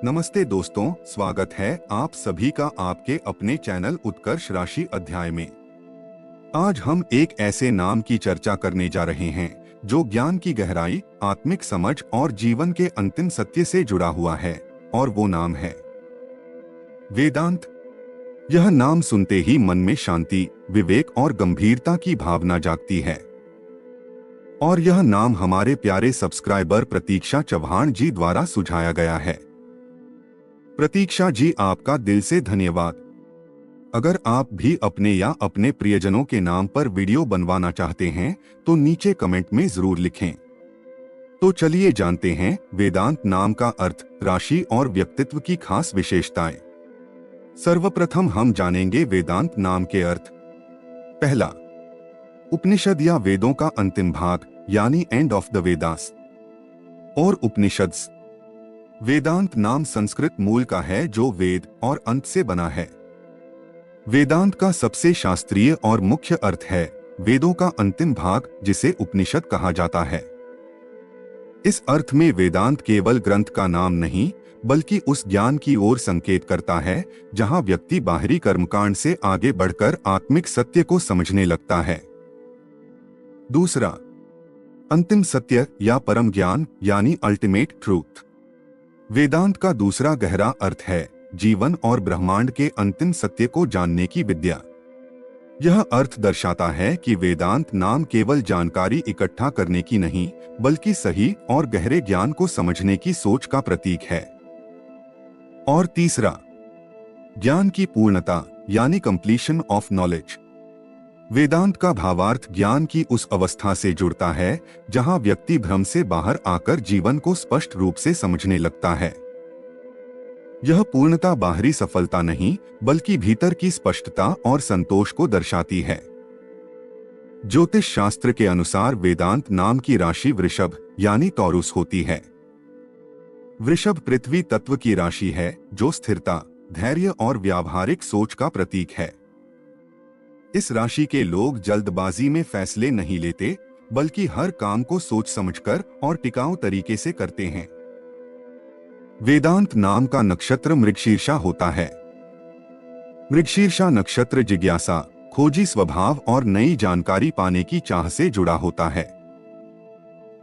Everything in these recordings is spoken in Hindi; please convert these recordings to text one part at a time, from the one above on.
नमस्ते दोस्तों, स्वागत है आप सभी का आपके अपने चैनल उत्कर्ष राशि अध्याय में। आज हम एक ऐसे नाम की चर्चा करने जा रहे हैं जो ज्ञान की गहराई, आत्मिक समझ और जीवन के अंतिम सत्य से जुड़ा हुआ है, और वो नाम है वेदांत। यह नाम सुनते ही मन में शांति, विवेक और गंभीरता की भावना जागती है। और यह नाम हमारे प्यारे सब्सक्राइबर प्रतीक्षा चौहान जी द्वारा सुझाया गया है। प्रतीक्षा जी, आपका दिल से धन्यवाद। अगर आप भी अपने या अपने प्रियजनों के नाम पर वीडियो बनवाना चाहते हैं तो नीचे कमेंट में जरूर लिखें। तो चलिए जानते हैं वेदांत नाम का अर्थ, राशि और व्यक्तित्व की खास विशेषताएं। सर्वप्रथम हम जानेंगे वेदांत नाम के अर्थ। पहला, उपनिषद या वेदों का अंतिम भाग यानी एंड ऑफ द वेदास। और उपनिषद्स। वेदांत नाम संस्कृत मूल का है जो वेद और अंत से बना है। वेदांत का सबसे शास्त्रीय और मुख्य अर्थ है वेदों का अंतिम भाग, जिसे उपनिषद कहा जाता है। इस अर्थ में वेदांत केवल ग्रंथ का नाम नहीं बल्कि उस ज्ञान की ओर संकेत करता है जहां व्यक्ति बाहरी कर्मकांड से आगे बढ़कर आत्मिक सत्य को समझने लगता है। दूसरा, अंतिम सत्य या परम ज्ञान यानी अल्टीमेट ट्रूथ। वेदांत का दूसरा गहरा अर्थ है जीवन और ब्रह्मांड के अंतिम सत्य को जानने की विद्या। यह अर्थ दर्शाता है कि वेदांत नाम केवल जानकारी इकट्ठा करने की नहीं बल्कि सही और गहरे ज्ञान को समझने की सोच का प्रतीक है। और तीसरा, ज्ञान की पूर्णता यानी कंप्लीशन ऑफ नॉलेज। वेदांत का भावार्थ ज्ञान की उस अवस्था से जुड़ता है जहां व्यक्ति भ्रम से बाहर आकर जीवन को स्पष्ट रूप से समझने लगता है। यह पूर्णता बाहरी सफलता नहीं बल्कि भीतर की स्पष्टता और संतोष को दर्शाती है। ज्योतिष शास्त्र के अनुसार वेदांत नाम की राशि वृषभ यानी टॉरस होती है। वृषभ पृथ्वी तत्व की राशि है जो स्थिरता, धैर्य और व्यावहारिक सोच का प्रतीक है। इस राशि के लोग जल्दबाजी में फैसले नहीं लेते बल्कि हर काम को सोच समझकर और टिकाऊ तरीके से करते हैं। वेदांत नाम का नक्षत्र मृगशीर्षा होता है। मृगशीर्षा नक्षत्र जिज्ञासा, खोजी स्वभाव और नई जानकारी पाने की चाह से जुड़ा होता है।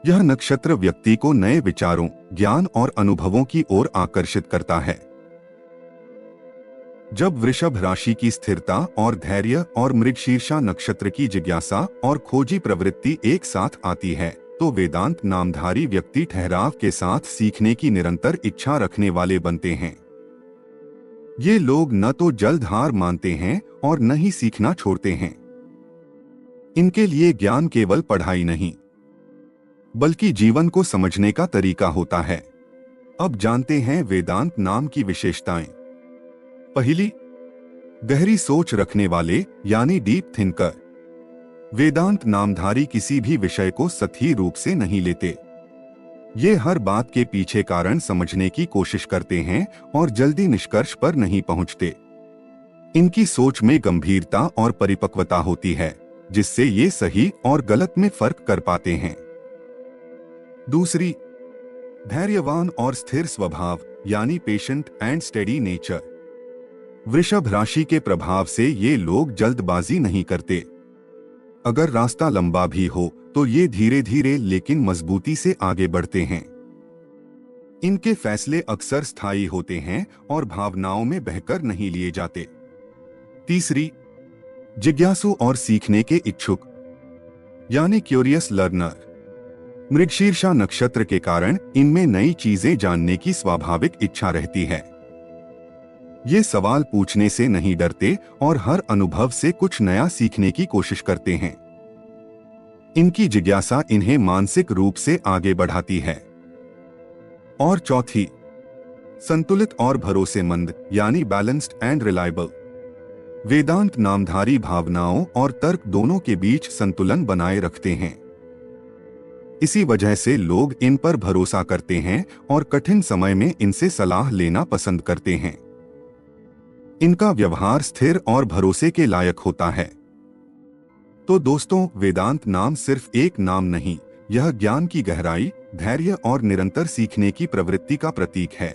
यह नक्षत्र व्यक्ति को नए विचारों, ज्ञान और अनुभवों की ओर आकर्षित करता है। जब वृषभ राशि की स्थिरता और धैर्य और मृगशीर्षा नक्षत्र की जिज्ञासा और खोजी प्रवृत्ति एक साथ आती है तो वेदांत नामधारी व्यक्ति ठहराव के साथ सीखने की निरंतर इच्छा रखने वाले बनते हैं। ये लोग न तो जल्द हार मानते हैं और न ही सीखना छोड़ते हैं। इनके लिए ज्ञान केवल पढ़ाई नहीं बल्कि जीवन को समझने का तरीका होता है। अब जानते हैं वेदांत नाम की विशेषताएं। पहली, गहरी सोच रखने वाले यानी डीप थिंकर। वेदांत नामधारी किसी भी विषय को सतही रूप से नहीं लेते। ये हर बात के पीछे कारण समझने की कोशिश करते हैं और जल्दी निष्कर्ष पर नहीं पहुंचते। इनकी सोच में गंभीरता और परिपक्वता होती है जिससे ये सही और गलत में फर्क कर पाते हैं। दूसरी, धैर्यवान और स्थिर स्वभाव यानी पेशेंट एंड स्टेडी नेचर। वृषभ राशि के प्रभाव से ये लोग जल्दबाजी नहीं करते। अगर रास्ता लंबा भी हो तो ये धीरे धीरे लेकिन मजबूती से आगे बढ़ते हैं। इनके फैसले अक्सर स्थायी होते हैं और भावनाओं में बहकर नहीं लिए जाते। तीसरी, जिज्ञासु और सीखने के इच्छुक यानी क्यूरियस लर्नर। मृगशीर्षा नक्षत्र के कारण इनमें नई चीजें जानने की स्वाभाविक इच्छा रहती है। ये सवाल पूछने से नहीं डरते और हर अनुभव से कुछ नया सीखने की कोशिश करते हैं। इनकी जिज्ञासा इन्हें मानसिक रूप से आगे बढ़ाती है। और चौथी, संतुलित और भरोसेमंद यानी बैलेंस्ड एंड रिलायबल। वेदांत नामधारी भावनाओं और तर्क दोनों के बीच संतुलन बनाए रखते हैं। इसी वजह से लोग इन पर भरोसा करते हैं और कठिन समय में इनसे सलाह लेना पसंद करते हैं। इनका व्यवहार स्थिर और भरोसे के लायक होता है। तो दोस्तों, वेदांत नाम सिर्फ एक नाम नहीं, यह ज्ञान की गहराई, धैर्य और निरंतर सीखने की प्रवृत्ति का प्रतीक है।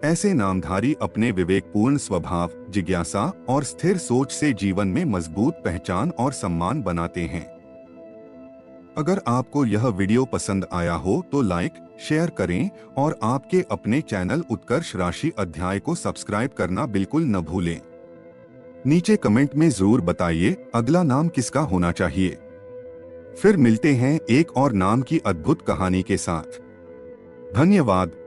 ऐसे नामधारी अपने विवेकपूर्ण स्वभाव, जिज्ञासा और स्थिर सोच से जीवन में मजबूत पहचान और सम्मान बनाते हैं। अगर आपको यह वीडियो पसंद आया हो तो लाइक, शेयर करें और आपके अपने चैनल उत्कर्ष राशि अध्याय को सब्सक्राइब करना बिल्कुल न भूलें। नीचे कमेंट में जरूर बताइए अगला नाम किसका होना चाहिए। फिर मिलते हैं एक और नाम की अद्भुत कहानी के साथ। धन्यवाद।